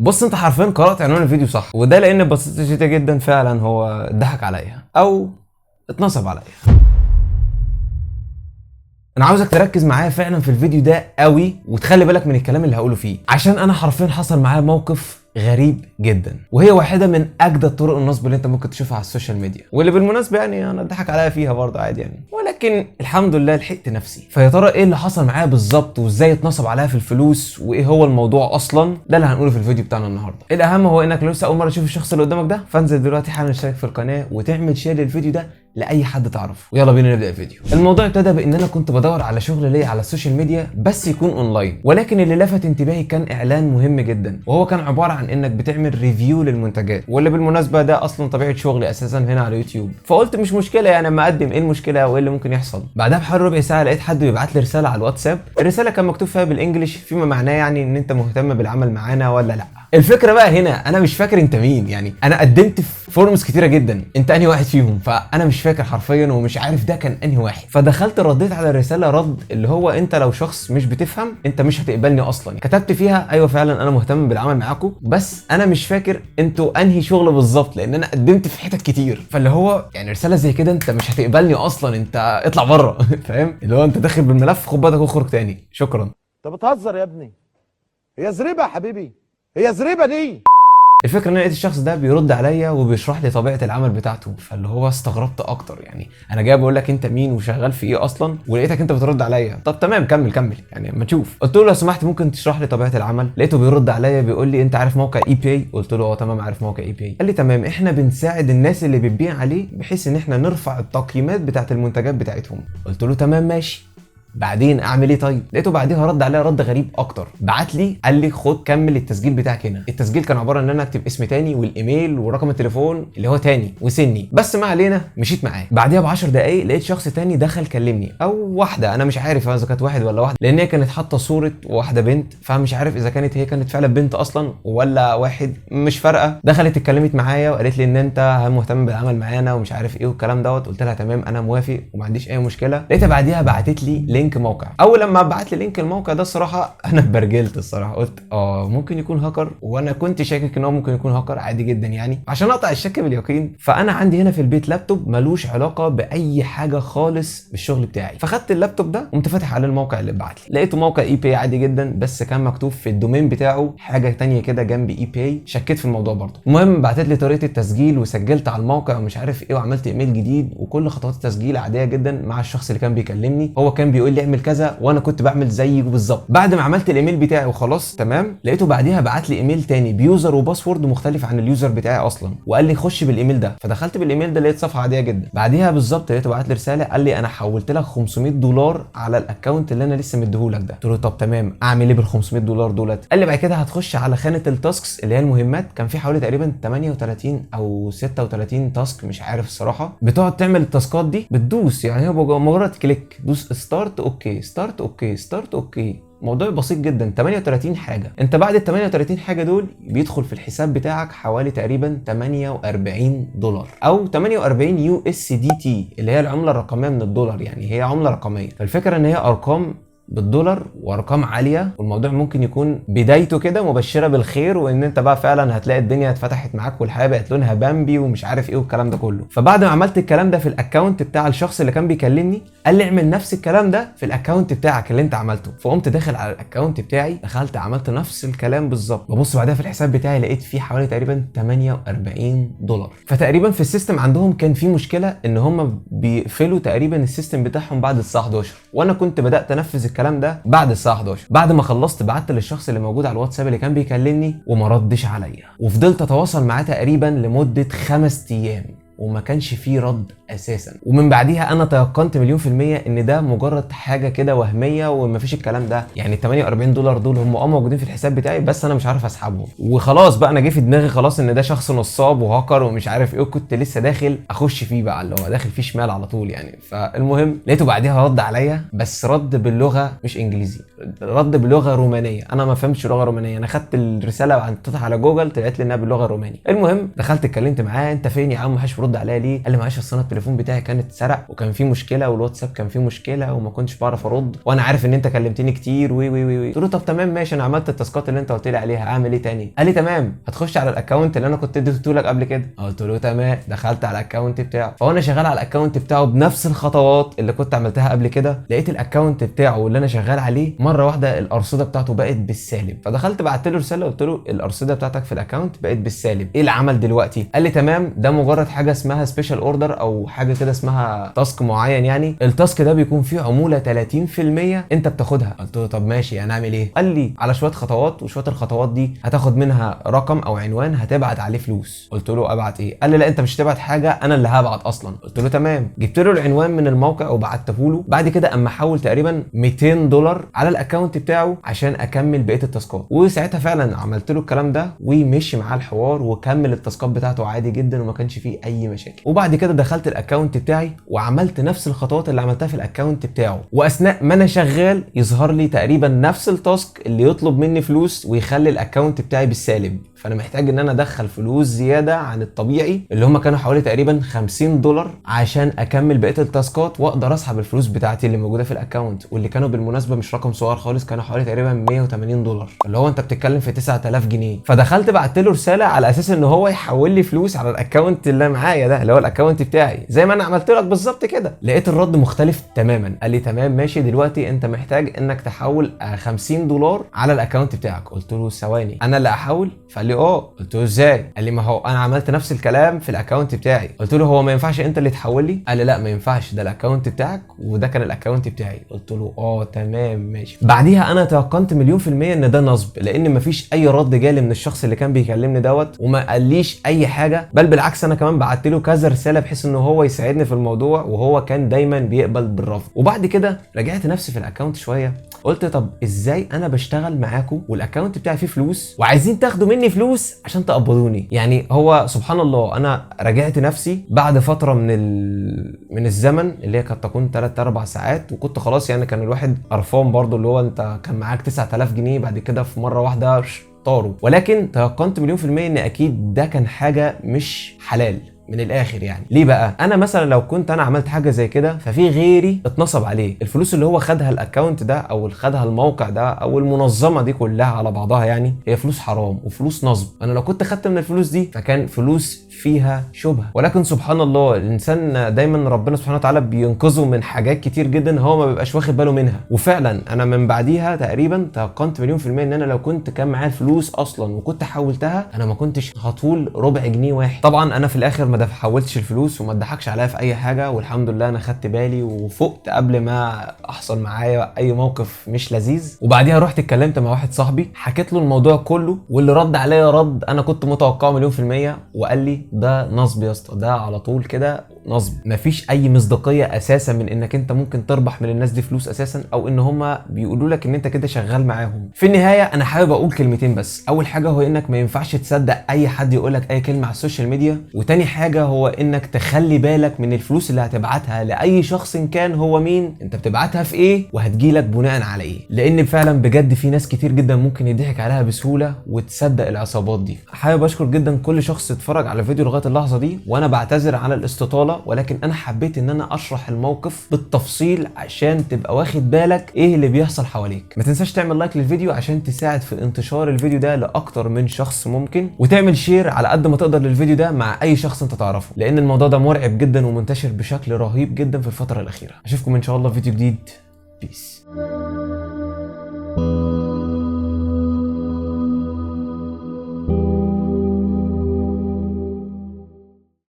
بص انت حرفيا قرأت عنوان الفيديو صح، وده لان ببساطه شديده جدا فعلا هو ضحك عليا او اتنصب عليا. انا عاوزك تركز معايا فعلا في الفيديو ده قوي وتخلي بالك من الكلام اللي هقوله فيه، عشان انا حرفيا حصل معايا موقف غريب جدا، وهي واحده من اجدد طرق النصب اللي انت ممكن تشوفها على السوشيال ميديا، واللي بالمناسبه يعني انا اتضحك عليا فيها برضه عادي يعني، ولكن الحمد لله لحقت نفسي. فيا ترى ايه اللي حصل معايا بالظبط، وازاي اتنصب عليا في الفلوس، وايه هو الموضوع اصلا؟ ده اللي هنقوله في الفيديو بتاعنا النهارده. الاهم هو انك لو لسه اول مره تشوف الشخص اللي قدامك ده، فانزل دلوقتي حالا اشترك في القناه وتعمل شير للفيديو ده لاي حد تعرفه، ويلا بينا نبدا الفيديو. الموضوع ابتدى بان انا كنت بدور على شغل ليا على السوشيال ميديا بس يكون اونلاين، ولكن اللي لفت انتباهي كان اعلان مهم جدا، وهو كان عباره عن انك بتعمل ريفيو للمنتجات، واللي بالمناسبه ده اصلا طبيعه شغلي اساسا هنا على يوتيوب. فقلت مش مشكله يعني اما اقدم، ايه المشكله وايه اللي ممكن يحصل؟ بعدها بحوالي ربع ساعه لقيت حد بيبعت لي رساله على الواتساب. الرساله كان مكتوب فيها بالانجلش فيما معناه يعني ان انت مهتم بالعمل معانا ولا لا. الفكره بقى هنا انا مش فاكر انت مين، يعني انا قدمت في فورمز كتيره جدا، انت انهي واحد فيهم؟ فانا مش فاكر حرفيا ومش عارف ده كان انهي واحد. فدخلت رديت على الرساله رد اللي هو انت لو شخص مش بتفهم انت مش هتقبلني اصلا. كتبت فيها ايوه فعلا انا مهتم بالعمل معاكم، بس انا مش فاكر انتوا انهي شغل بالظبط لان انا قدمت في حتت كتير. فاللي هو يعني رساله زي كده انت مش هتقبلني اصلا، انت اطلع بره. فاهم اللي هو انت داخل بالملف خد بالك واخرج تاني، شكرا. انت بتهزر يا ابني، هي زريبه يا حبيبي، هي زريبه دي. الفكره ان انا لقيت الشخص ده بيرد عليا وبيشرح لي طبيعه العمل بتاعته، فاللي هو استغربت اكتر. يعني انا جاي بقول لك انت مين وشغال في ايه اصلا، ولقيتك انت بترد عليا. طب تمام كمل يعني اما تشوف. قلت له لو سمحت ممكن تشرح لي طبيعه العمل. لقيته بيرد عليا بيقول لي انت عارف موقع اي باي؟ قلت له اه تمام عارف موقع اي باي. قال لي تمام احنا بنساعد الناس اللي بتبيع عليه بحيث ان احنا نرفع التقييمات بتاعه المنتجات بتاعتهم. قلت له تمام ماشي، بعدين اعمل ايه طيب؟ لقيته بعديها رد عليا رد غريب اكتر، بعت لي قال لي خد كمل التسجيل بتاعك هنا. التسجيل كان عباره ان انا اكتب اسم تاني والايميل ورقم التليفون اللي هو تاني وسني بس. ما علينا، مشيت معاه. بعديها ب 10 دقايق لقيت شخص تاني دخل كلمني، او واحده انا مش عارف اذا كانت واحد ولا واحده، لان هي كانت حاطه صوره واحده بنت، فمش عارف اذا كانت هي كانت فعلا بنت اصلا ولا واحد، مش فارقه. دخلت اتكلمت معايا وقالت لي ان انت مهتم بالعمل معانا ومش عارف ايه والكلام دوت. قلت لها تمام انا موافق وما عنديش اي مشكله. لقيتها بعديها بعتت لي لينك موقع. اول لما بعت لي لينك الموقع ده الصراحه انا برجلت الصراحه، قلت ممكن يكون هاكر، وانا كنت شاكك ان هو ممكن يكون هاكر عادي جدا يعني. عشان اقطع الشك باليقين، فانا عندي هنا في البيت لابتوب ملوش علاقه باي حاجه خالص بالشغل بتاعي، فخدت اللابتوب ده وقمت فاتح عليه الموقع اللي اتبعت لي. لقيته موقع اي باي عادي جدا، بس كان مكتوب في الدومين بتاعه حاجه تانية كده جنب اي باي. شكيت في الموضوع برضه. المهم بعتت لي طريقه التسجيل وسجلت على الموقع ومش عارف ايه، وعملت ايميل جديد وكل خطوات التسجيل عاديه جدا مع الشخص اللي كان بيكلمني. هو كان بيقول لي اعمل كذا وانا كنت بعمل زيه بالظبط. بعد ما عملت الايميل بتاعي وخلاص تمام، لقيته بعديها بعت لي ايميل تاني بيوزر وباسورد مختلف عن اليوزر بتاعي اصلا، وقال لي خش بالايميل ده. فدخلت بالايميل ده لقيت صفحه عاديه جدا. بعديها بالظبط لقيته بعت لي رساله قال لي انا حولت لك $500 على الاكونت اللي انا لسه مديهولك ده. قلت له طب تمام اعمل ايه بال $500 دولت؟ قال لي بعد كده هتخش على خانه التاسكس اللي هي المهمات. كان في حوالي تقريبا 38 او 36 تاسك مش عارف الصراحه، بتقعد تعمل التاسكات دي بتدوس، يعني هو مجرد كليك دوس ستارت اوكي ستارت اوكي ستارت اوكي. موضوع بسيط جدا، 38 حاجه. انت بعد ال 38 حاجه دول بيدخل في الحساب بتاعك حوالي تقريبا $48 او 48 يو اس دي تي اللي هي العمله الرقميه من الدولار، يعني هي عمله رقميه. فالفكره ان هي ارقام بالدولار وارقام عاليه، والموضوع ممكن يكون بدايته كده مبشره بالخير، وان انت بقى فعلا هتلاقي الدنيا اتفتحت معاك والحياه بقت لونها بامبي ومش عارف ايه والكلام ده كله. فبعد ما عملت الكلام ده في الاكونت بتاع الشخص اللي كان بيكلمني، قال لي اعمل نفس الكلام ده في الاكونت بتاعك اللي انت عملته. فقمت داخل على الاكونت بتاعي، دخلت عملت نفس الكلام بالظبط. ببص بعدها في الحساب بتاعي لقيت فيه حوالي تقريبا $48. فتقريبا في السيستم عندهم كان في مشكله ان هم بيقفلوا تقريبا السيستم بتاعهم بعد الساعه 11، وانا كنت بدات انفذ الكلام ده بعد الساعه 11. بعد ما خلصت بعت للشخص اللي موجود على الواتساب اللي كان بيكلمني وما ردش عليا، وفضلت اتواصل معاه تقريبا لمده 5 ايام وما كانش فيه رد اساسا. ومن بعديها انا تيقنت مليون في المية ان ده مجرد حاجه كده وهميه ومفيش الكلام ده. يعني $48 دول هم موجودين في الحساب بتاعي بس انا مش عارف اسحبهم. وخلاص بقى انا جه في دماغي خلاص ان ده شخص نصاب وهاكر ومش عارف ايه، كنت لسه داخل اخش فيه بقى اللي هو داخل فيه شمال على طول يعني. فالمهم لقيته بعديها رد عليا، بس رد باللغه مش انجليزي، رد باللغه رومانيه. انا ما فهمتش لغه رومانيه، انا خدت الرساله وحطيتها على جوجل طلعت لي انها باللغه الرومانيه. المهم دخلت اتكلمت معاه، انت فين يا عم؟ محدش بترد عليا ليه؟ قال لي معلش اصل انا التليفون بتاعي كان اتسرق وكان فيه مشكله والواتساب كان فيه مشكله وما كنتش بعرف ارد وانا عارف ان انت كلمتني كتير وي. قلت له طب تمام ماشي، انا عملت التاسكات اللي انت قلت لي عليها، اعمل ايه تاني؟ قال لي تمام هتخش على الاكونت اللي انا كنت اديته لك قبل كده. قلت له تمام. دخلت على الاكونت بتاعه، فانا شغال على الاكونت بتاعه بنفس الخطوات اللي كنت عملتها قبل كده. لقيت الاكونت بتاعه اللي انا شغال عليه مره واحده الارصده بتاعته بقت بالسالب، فدخلت بعت له رساله قلت له الارصده بتاعتك في الاكونت بقت بالسالب، ايه العمل دلوقتي؟ قال لي تمام ده مجرد حاجه اسمها سبيشال اوردر او حاجه كده اسمها تاسك معين، يعني التاسك ده بيكون فيه عموله 30% انت بتاخدها. قلت له طب ماشي هنعمل ايه؟ قال لي على شويه خطوات وشويه الخطوات دي هتاخد منها رقم او عنوان هتبعت عليه فلوس. قلت له ابعت ايه؟ قال لي لا انت مش هتبعت حاجه انا اللي هبعت اصلا. قلت له تمام. جبت له العنوان من الموقع وبعته له. بعد كده اما حول تقريبا $200 على الاكونت بتاعه عشان اكمل بقيه التاسكات، وساعتها فعلا عملت له الكلام ده ومشي معاه الحوار وكمل التاسكات بتاعته عادي جدا وما كانش فيه اي مشاكل. وبعد كده دخلت الاكونت بتاعي وعملت نفس الخطوات اللي عملتها في الاكونت بتاعه، واثناء ما انا شغال يظهر لي تقريبا نفس التاسك اللي يطلب مني فلوس ويخلي الاكونت بتاعي بالسالب. فانا محتاج ان انا ادخل فلوس زياده عن الطبيعي اللي هم كانوا حوالي تقريبا $50 عشان اكمل بقيه التاسكات واقدر اسحب الفلوس بتاعتي اللي موجوده في الاكونت، واللي كانوا بالمناسبه مش رقم صغير خالص، كانوا حوالي تقريبا $180 اللي هو انت بتتكلم في 9000 جنيه. فدخلت بعت له رساله على اساس ان هو يحول لي فلوس على الاكونت اللي معايا ده اللي هو الاكونت بتاعي زي ما انا عملت لك بالظبط كده. لقيت الرد مختلف تماما. قال لي تمام ماشي دلوقتي انت محتاج انك تحول $50 على الاكونت بتاعك. قلت له ثواني انا اللي احول؟ فقال لي قلت له ازاي؟ قال لي ما هو انا عملت نفس الكلام في الاكونت بتاعي. قلت له هو ما ينفعش انت اللي تحول لي؟ قال لي لا ما ينفعش، ده الاكونت بتاعك وده كان الاكونت بتاعي. قلت له تمام ماشي. بعديها انا تيقنت 100% ان ده نصب، لان مفيش اي رد جالي من الشخص اللي كان بيكلمني دوت وما قاليش اي حاجه، بل بالعكس انا كمان بعت له كذا رساله بحيث ان هو يساعدني في الموضوع وهو كان دايما بيقبل بالرفض. وبعد كده راجعت نفسي في الاكونت شويه، قلت طب ازاي انا بشتغل معاكم والاكونت بتاعي فيه فلوس وعايزين تاخدوا مني فلوس عشان تقبضوني؟ يعني هو سبحان الله انا راجعت نفسي بعد فتره من الزمن اللي هي قد تكون 3-4 ساعات، وكنت خلاص يعني كان الواحد قرفان برضو اللي هو انت كان معاك 9000 جنيه بعد كده في مره واحده طاروا. ولكن تيقنت 100% ان اكيد ده كان حاجه مش حلال من الاخر. يعني ليه بقى؟ انا مثلا لو كنت انا عملت حاجه زي كده ففي غيري اتنصب عليه، الفلوس اللي هو خدها الاكونت ده او خدها الموقع ده او المنظمه دي كلها على بعضها يعني هي فلوس حرام وفلوس نصب. انا لو كنت خدت من الفلوس دي فكان فلوس فيها شبهه. ولكن سبحان الله الانسان دايما ربنا سبحانه وتعالى بينقذه من حاجات كتير جدا هو ما بيبقاش واخد باله منها. وفعلا انا من بعديها تقريبا تيقنت 100% ان انا لو كنت كان معايا الفلوس اصلا وكنت حولتها انا ما كنتش هطول ربع جنيه واحد. طبعا انا في الاخر ما حولتش الفلوس وما اتضحكش عليا في اي حاجه، والحمد لله انا خدت بالي وفقت قبل ما احصل معايا اي موقف مش لذيذ. وبعديها رحت اتكلمت مع واحد صاحبي حكيت له الموضوع كله، واللي رد عليا رد انا كنت متوقعه 100%، وقال لي ده نصب يا اسطى، ده على طول كده نصب، مفيش اي مصداقيه اساسا من انك انت ممكن تربح من الناس دي فلوس اساسا، او ان هم بيقولوا لك ان انت كده شغال معاهم. في النهايه انا حابب اقول كلمتين بس. اول حاجه هو انك ما ينفعش تصدق اي حد يقول لك اي كلمه على السوشيال ميديا، وتاني حاجه هو انك تخلي بالك من الفلوس اللي هتبعتها لاي شخص إن كان هو مين، انت بتبعتها في ايه وهتجيلك بناء على ايه، لان فعلا بجد في ناس كتير جدا ممكن يضحك عليها بسهوله وتصدق العصابات دي. حابب اشكر جدا كل شخص اتفرج على الفيديو لغايه اللحظه دي، وانا بعتذر على الاستطاله، ولكن انا حبيت ان انا اشرح الموقف بالتفصيل عشان تبقى واخد بالك ايه اللي بيحصل حواليك. ما تنساش تعمل لايك للفيديو عشان تساعد في انتشار الفيديو ده لاكتر من شخص ممكن، وتعمل شير على قد ما تقدر للفيديو ده مع اي شخص انت تعرفه، لان الموضوع ده مرعب جدا ومنتشر بشكل رهيب جدا في الفتره الاخيره. اشوفكم ان شاء الله في فيديو جديد. بيس.